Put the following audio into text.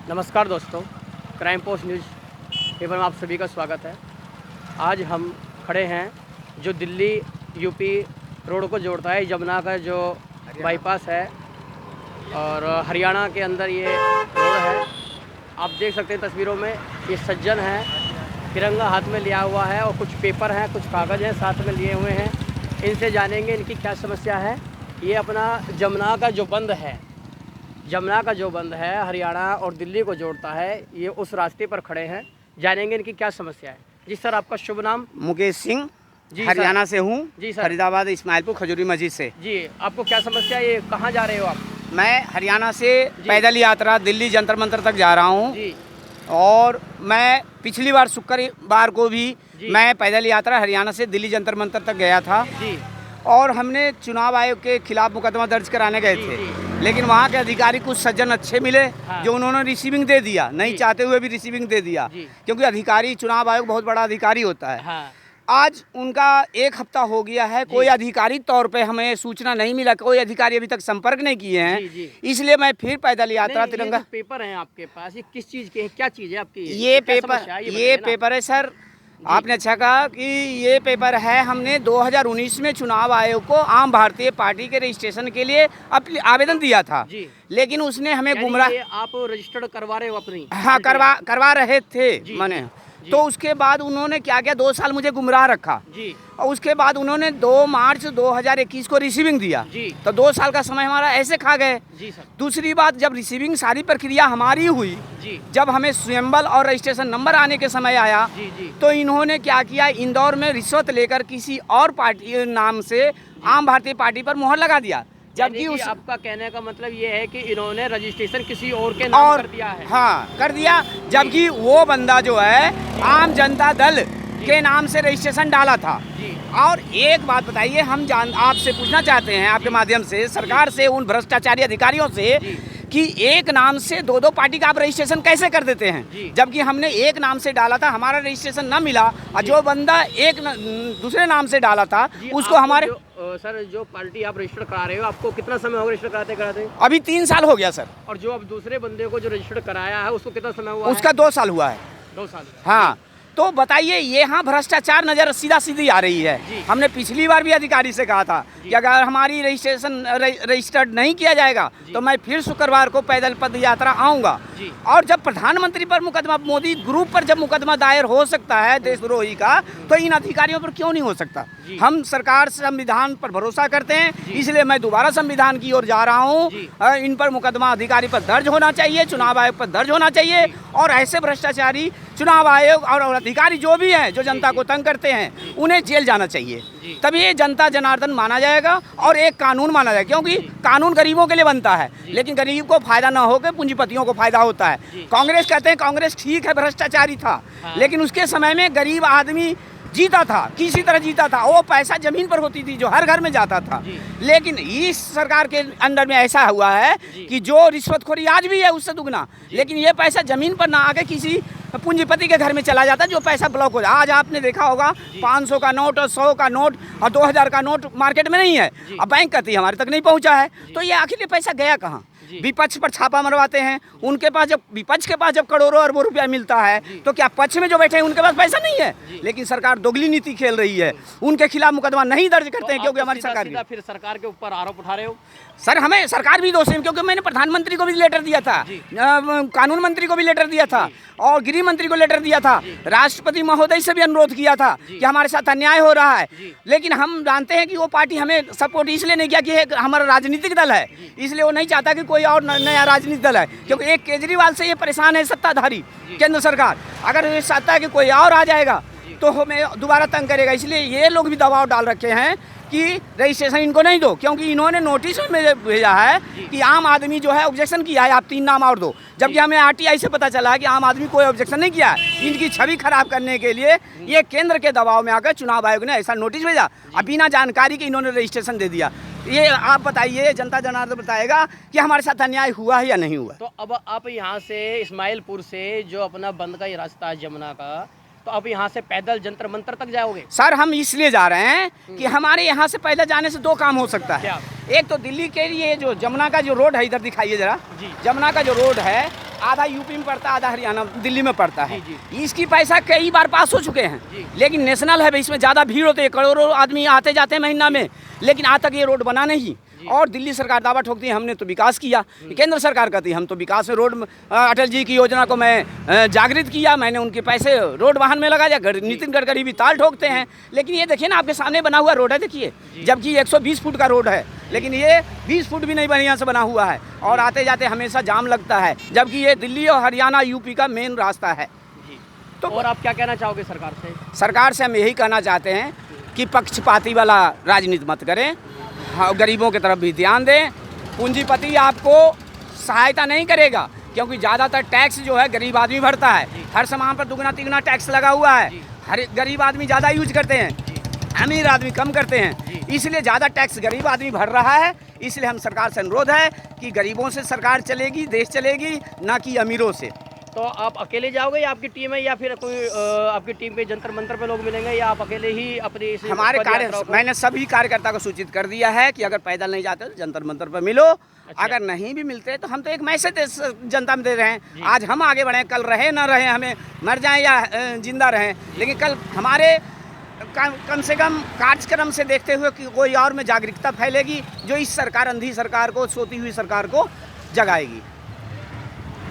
नमस्कार दोस्तों, crime post news paper में आप सभी का स्वागत है। आज हम खड़े हैं जो दिल्ली यूपी रोड को जोड़ता है, यमुना का जो बाईपास है और हरियाणा के अंदर ये रोड है। आप देख सकते हैं तस्वीरों में, ये सज्जन है, तिरंगा हाथ में लिया हुआ है और कुछ पेपर हैं, कुछ कागज़ हैं साथ में लिए हुए हैं। इनसे जानेंगे इनकी क्या समस्या है। ये अपना यमुना का जो बंद है, यमुना का जो बंद है हरियाणा और दिल्ली को जोड़ता है, ये उस रास्ते पर खड़े हैं। जानेंगे इनकी क्या समस्या है। जी सर, आपका शुभ नाम? मुकेश सिंह, जी हरियाणा से हूँ। जी सर। फरीदाबाद इस्माइलपुर खजूरी मस्जिद से। जी, आपको क्या समस्या है? ये कहाँ जा रहे हो आप? मैं हरियाणा से पैदल यात्रा दिल्ली जंतर मंतर तक जा रहा हूँ। जी और मैं पिछली बार शुक्रवार को भी मैं पैदल यात्रा हरियाणा से दिल्ली जंतर मंतर तक गया था। जी और हमने चुनाव आयोग के खिलाफ मुकदमा दर्ज कराने गए जी, थे। जी। लेकिन वहाँ के अधिकारी कुछ सज्जन अच्छे मिले, हाँ। जो उन्होंने रिसीविंग दे दिया, नहीं जी। चाहते हुए भी रिसीविंग दे दिया। जी। क्योंकि अधिकारी, चुनाव आयोग बहुत बड़ा अधिकारी होता है। हाँ आज उनका 1 हफ्ता हो गया है, कोई आधिकारिक तौर पे हमें सूचना नहीं मिला, कोई अधिकारी अभी तक संपर्क नहीं किए हैं। जी, जी। इसलिए मैं फिर पैदल यात्रा नहीं, तिरंगा। ये जो पेपर हैं आपके पास, ये किस चीज़ के हैं? क्या चीज़ है आपकी? ये क्या पेपर समस्या है? ये बताइए ना। पेपर है सर, आपने अच्छा कहा कि ये पेपर है। हमने 2019 में चुनाव आयोग को आम भारतीय पार्टी के रजिस्ट्रेशन के लिए आवेदन दिया था। जी। लेकिन उसने हमें यानी गुमराह। ये आप रजिस्टर्ड करवा रहे हो अपनी? हाँ, करवा रहे थे जी, मैंने। जी। तो उसके बाद उन्होंने क्या किया, 2 साल मुझे गुमराह रखा। जी और उसके बाद उन्होंने 2 मार्च 2021 को रिसीविंग दिया। जी। तो 2 साल का समय हमारा ऐसे खा गए। जी सर। दूसरी बात, जब रिसीविंग सारी प्रक्रिया हमारी हुई, जी जब हमें स्वयंबल और रजिस्ट्रेशन नंबर आने के समय आया, जी जी तो इन्होंने क्या किया, इंदौर में रिश्वत लेकर किसी और पार्टी नाम से आम भारतीय पार्टी पर मुहर लगा दिया। जबकि यानी कि उस आपका कहने का मतलब ये है कि इन्होंने रजिस्ट्रेशन किसी और के नाम और कर दिया है। हाँ, कर दिया। जबकि वो बंदा जो है आम जनता दल के नाम से रजिस्ट्रेशन डाला था। जी और एक बात बताइए, हम आपसे पूछना चाहते हैं आपके माध्यम से, सरकार से, उन भ्रष्टाचारी अधिकारियों से, कि एक नाम से 2 पार्टी का आप रजिस्ट्रेशन कैसे कर देते हैं? जबकि हमने एक नाम से डाला था, हमारा रजिस्ट्रेशन न मिला, और जो बंदा दूसरे नाम से डाला था उसको हमारे सर, जो पार्टी आप रजिस्टर करा रहे हो, आपको कितना समय हो रजिस्टर कराते? अभी 3 साल हो गया सर। और जो अब दूसरे बंदे को जो रजिस्टर कराया है उसको कितना समय हुआ उसका 2 साल हुआ है। 2 साल। हाँ, तो बताइए, यहाँ भ्रष्टाचार नज़र सीधा सीधी आ रही है। जी। हमने पिछली बार भी अधिकारी से कहा था कि अगर हमारी रजिस्टर्ड नहीं किया जाएगा तो मैं फिर शुक्रवार को पैदल पद यात्रा आऊँगा। जी। और जब प्रधानमंत्री पर मुकदमा, मोदी ग्रुप पर जब मुकदमा दायर हो सकता है देशद्रोही का, तो इन अधिकारियों पर क्यों नहीं हो सकता? हम सरकार, संविधान पर भरोसा करते हैं, इसलिए मैं दोबारा संविधान की ओर जा रहा हूँ। इन पर मुकदमा अधिकारी पर दर्ज होना चाहिए, चुनाव आयोग पर दर्ज होना चाहिए। और ऐसे भ्रष्टाचारी चुनाव आयोग और अधिकारी जो भी हैं, जो जनता को तंग करते हैं, उन्हें जेल जाना चाहिए। तभी ये जनता जनार्दन माना जाएगा और एक कानून माना जाएगा। क्योंकि कानून गरीबों के लिए बनता है, लेकिन गरीब को फायदा ना होकर पूंजीपतियों को फायदा होता है। कांग्रेस कहते हैं कांग्रेस ठीक है, भ्रष्टाचारी था, लेकिन उसके समय में गरीब आदमी जीता था, किसी तरह जीता था। वो पैसा जमीन पर होती थी जो हर घर में जाता था। लेकिन इस सरकार के अंदर में ऐसा हुआ है कि जो रिश्वतखोरी आज भी है उससे दुगना, लेकिन ये पैसा जमीन पर ना आके किसी पूंजीपति के घर में चला जाता है, जो पैसा ब्लॉक हो जाए। आज आपने देखा होगा 500 का नोट और 100 का नोट और 2000 का नोट मार्केट में नहीं है। अब बैंक कहती है हमारे तक नहीं पहुंचा है, तो ये आखिर ये पैसा गया कहाँ? विपक्ष पर छापा मरवाते हैं। उनके पास जब, विपक्ष के पास जब करोड़ों अरबों रुपया मिलता है, तो क्या पक्ष में जो बैठे हैं उनके पास पैसा नहीं है? लेकिन सरकार दोगली नीति खेल रही है, उनके खिलाफ मुकदमा नहीं दर्ज करते हैं, क्योंकि हमारी सरकार फिर सरकार के ऊपर आरोप उठा रहे हो। सर, हमें सरकार भी दोषी है, क्योंकि मैंने प्रधानमंत्री को भी लेटर दिया था, कानून मंत्री को भी लेटर दिया था, और गृह मंत्री को लेटर दिया था, राष्ट्रपति महोदय से भी अनुरोध किया था कि हमारे साथ अन्याय हो रहा है। लेकिन हम जानते हैं कि वो पार्टी हमें सपोर्ट इसलिए नहीं किया कि हमारा राजनीतिक दल है, इसलिए वो नहीं चाहता कि कोई और नया राजनीतिक दल है। क्योंकि एक केजरीवाल से ये परेशान है सत्ताधारी केंद्र सरकार, अगर ये चाहता है कि कोई और आ जाएगा तो हमें दोबारा तंग करेगा। इसलिए ये लोग भी दबाव डाल रखे हैं कि रजिस्ट्रेशन इनको नहीं दो, क्योंकि इन्होंने नोटिस में भेजा है कि आम आदमी जो है ऑब्जेक्शन किया है, आप 3 नाम और दो। जबकि हमें आरटीआई से पता चला है कि आम आदमी कोई ऑब्जेक्शन नहीं किया है। इनकी छवि खराब करने के लिए ये केंद्र के दबाव में आकर चुनाव आयोग ने ऐसा नोटिस भेजा, अब बिना जानकारी के इन्होंने रजिस्ट्रेशन दे दिया। ये आप बताइए, जनता जनार्दन बताएगा कि हमारे साथ अन्याय हुआ है या नहीं हुआ। तो अब आप यहाँ से इस्माइलपुर से जो अपना बंद का ये रास्ता है यमुना का, तो अब यहाँ से पैदल जंतर मंतर तक जाओगे? सर, हम इसलिए जा रहे हैं कि हमारे यहाँ से पैदल जाने से 2 काम हो सकता है। क्या? एक तो दिल्ली के लिए जो यमुना का जो रोड है, इधर दिखाइए जरा, जी। यमुना का जो रोड है, आधा यूपी में पड़ता है, आधा हरियाणा दिल्ली में पड़ता है। जी, इसकी पैसा कई बार पास हो चुके हैं, लेकिन नेशनल है, इसमें ज़्यादा भीड़ होती है, करोड़ों आदमी आते जाते हैं महीना में, लेकिन आज तक ये रोड बना नहीं। और दिल्ली सरकार दावा ठोकती है हमने तो विकास किया, केंद्र सरकार कहती है हम तो विकास में रोड, अटल जी की योजना को मैं जागृत किया, मैंने उनके पैसे रोड वाहन में लगाया। नितिन गडकरी भी ताल ठोकते हैं, लेकिन ये देखिए ना आपके सामने बना हुआ रोड है, देखिए, जबकि 120 फुट का रोड है, लेकिन ये 20 फुट भी नहीं बढ़िया से बना हुआ है और आते जाते हमेशा जाम लगता है, जबकि ये दिल्ली और हरियाणा यूपी का मेन रास्ता है। तो और आप क्या कहना चाहोगे सरकार से? सरकार से हम यही कहना चाहते हैं कि पक्षपाती वाला राजनीति मत करें, हाँ, गरीबों की तरफ भी ध्यान दें। पूंजीपति आपको सहायता नहीं करेगा, क्योंकि ज़्यादातर टैक्स जो है गरीब आदमी भरता है, हर सामान पर दुगना तिगुना टैक्स लगा हुआ है। हर गरीब आदमी ज़्यादा यूज करते हैं, अमीर आदमी कम करते हैं, इसलिए ज़्यादा टैक्स गरीब आदमी भर रहा है। इसलिए हम सरकार से अनुरोध है कि गरीबों से सरकार चलेगी, देश चलेगी, ना कि अमीरों से। तो आप अकेले जाओगे या आपकी टीम है, या फिर कोई आपकी टीम के जंतर मंतर पे लोग मिलेंगे, या आप अकेले ही अपनी हमारे मैंने सभी कार्यकर्ता को सूचित कर दिया है कि अगर पैदल नहीं जाते तो जंतर मंतर पर मिलो। अच्छा। अगर नहीं भी मिलते तो हम तो एक मैसेज जनता में दे रहे हैं, आज हम आगे बढ़े, कल रहे ना रहे, हमें मर जाएं या जिंदा रहें, लेकिन कल हमारे कम से कम कार्यक्रम से देखते हुए कि कोई और में जागरूकता फैलेगी जो इस सरकार, अंधी सरकार को, सोती हुई सरकार को जगाएगी।